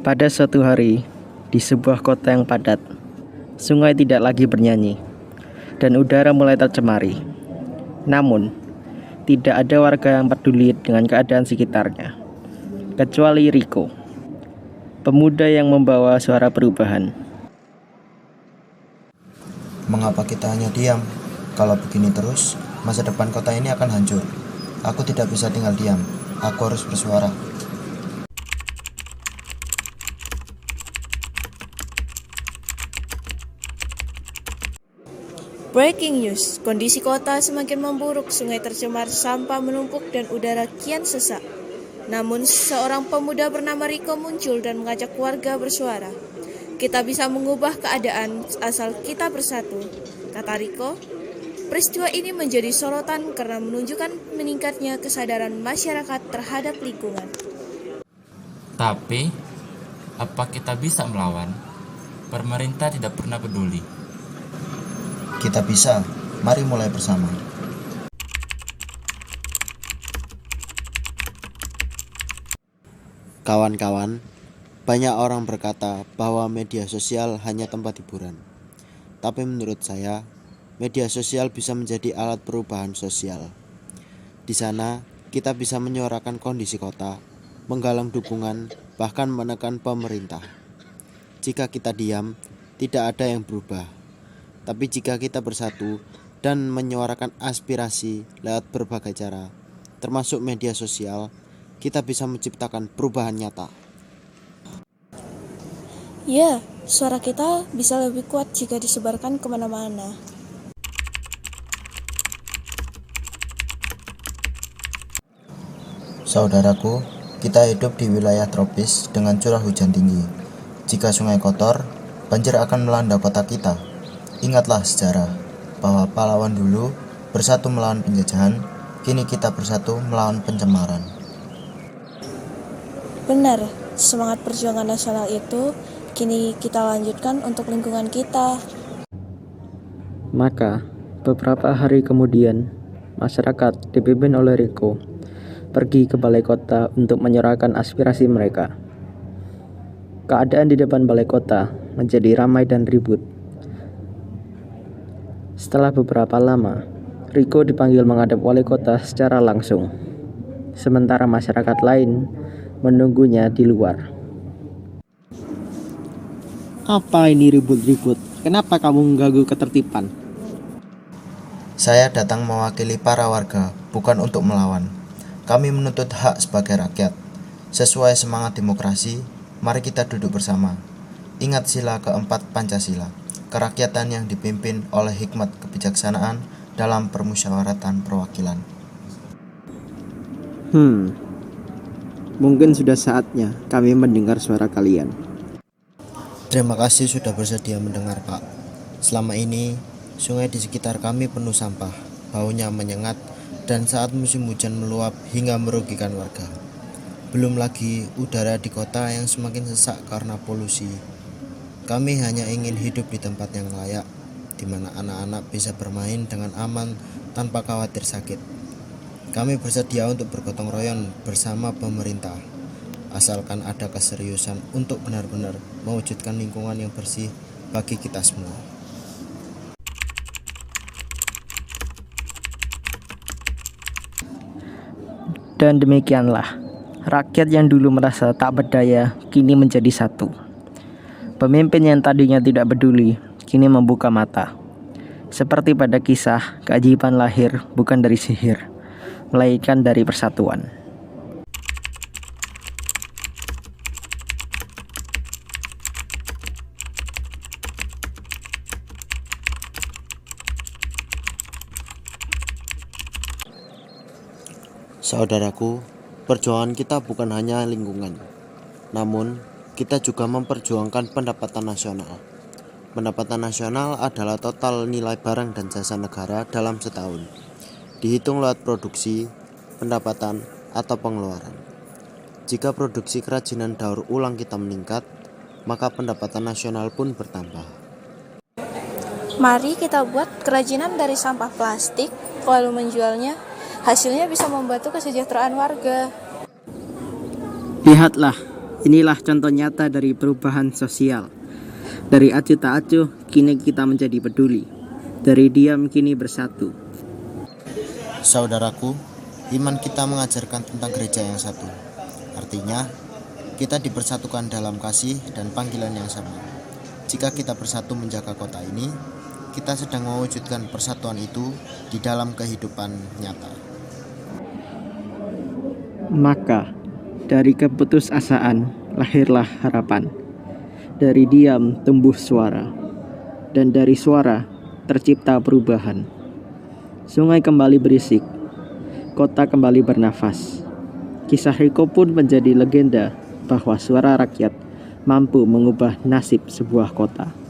Pada suatu hari, di sebuah kota yang padat, sungai tidak lagi bernyanyi, dan udara mulai tercemari. Namun, tidak ada warga yang peduli dengan keadaan sekitarnya, kecuali Rico, pemuda yang membawa suara perubahan. Mengapa kita hanya diam? Kalau begini terus, masa depan kota ini akan hancur. Aku tidak bisa tinggal diam. Aku harus bersuara. Breaking news, kondisi kota semakin memburuk, sungai tercemar, sampah menumpuk dan udara kian sesak. Namun seorang pemuda bernama Rico muncul dan mengajak warga bersuara. Kita bisa mengubah keadaan asal kita bersatu, kata Rico. Peristiwa ini menjadi sorotan karena menunjukkan meningkatnya kesadaran masyarakat terhadap lingkungan. Tapi, apa kita bisa melawan? Pemerintah tidak pernah peduli. Kita bisa. Mari mulai bersama. Kawan-kawan, banyak orang berkata bahwa media sosial hanya tempat hiburan. Tapi menurut saya, media sosial bisa menjadi alat perubahan sosial. Di sana, kita bisa menyuarakan kondisi kota, menggalang dukungan, bahkan menekan pemerintah. Jika kita diam, tidak ada yang berubah. Tapi jika kita bersatu dan menyuarakan aspirasi lewat berbagai cara, termasuk media sosial, kita bisa menciptakan perubahan nyata. Ya, suara kita bisa lebih kuat jika disebarkan kemana-mana. Saudaraku, kita hidup di wilayah tropis dengan curah hujan tinggi. Jika sungai kotor, banjir akan melanda kota kita. Ingatlah sejarah bahwa pahlawan dulu bersatu melawan penjajahan, kini kita bersatu melawan pencemaran. Benar, semangat perjuangan nasional itu kini kita lanjutkan untuk lingkungan kita. Maka, beberapa hari kemudian, masyarakat dipimpin oleh Rico pergi ke balai kota untuk menyuarakan aspirasi mereka. Keadaan di depan balai kota menjadi ramai dan ribut. Setelah beberapa lama, Rico dipanggil menghadap wali kota secara langsung, sementara masyarakat lain menunggunya di luar. Apa ini ribut-ribut? Kenapa kamu mengganggu ketertiban? Saya datang mewakili para warga, bukan untuk melawan. Kami menuntut hak sebagai rakyat. Sesuai semangat demokrasi, mari kita duduk bersama. Ingat sila keempat Pancasila, kerakyatan yang dipimpin oleh hikmat kebijaksanaan dalam permusyawaratan perwakilan. Mungkin sudah saatnya kami mendengar suara kalian. Terima kasih sudah bersedia mendengar, Pak. Selama ini, sungai di sekitar kami penuh sampah, baunya menyengat, dan saat musim hujan meluap hingga merugikan warga. Belum lagi udara di kota yang semakin sesak karena polusi. Kami hanya ingin hidup di tempat yang layak, di mana anak-anak bisa bermain dengan aman tanpa khawatir sakit. Kami bersedia untuk bergotong royong bersama pemerintah, asalkan ada keseriusan untuk benar-benar mewujudkan lingkungan yang bersih bagi kita semua. Dan demikianlah, rakyat yang dulu merasa tak berdaya kini menjadi satu. Pemimpin yang tadinya tidak peduli kini membuka mata. Seperti pada kisah, keajaiban lahir bukan dari sihir, melainkan dari persatuan. Saudaraku, perjuangan kita bukan hanya lingkungan, namun kita juga memperjuangkan pendapatan nasional. Pendapatan nasional adalah total nilai barang dan jasa negara dalam setahun, dihitung lewat produksi, pendapatan, atau pengeluaran. Jika produksi kerajinan daur ulang kita meningkat, maka pendapatan nasional pun bertambah. Mari kita buat kerajinan dari sampah plastik, lalu menjualnya. Hasilnya bisa membantu kesejahteraan warga. Lihatlah, Inilah contoh nyata dari perubahan sosial. Dari acuh tak acuh, kini kita menjadi peduli. Dari diam, kini bersatu. Saudaraku, iman kita mengajarkan tentang gereja yang satu. Artinya, kita dipersatukan dalam kasih dan panggilan yang sama. Jika kita bersatu menjaga kota ini, kita sedang mewujudkan persatuan itu di dalam kehidupan nyata. Maka, dari keputusasaan lahirlah harapan. Dari diam tumbuh suara. Dan dari suara tercipta perubahan. Sungai kembali berisik. Kota kembali bernafas. Kisah Riko pun menjadi legenda bahwa suara rakyat mampu mengubah nasib sebuah kota.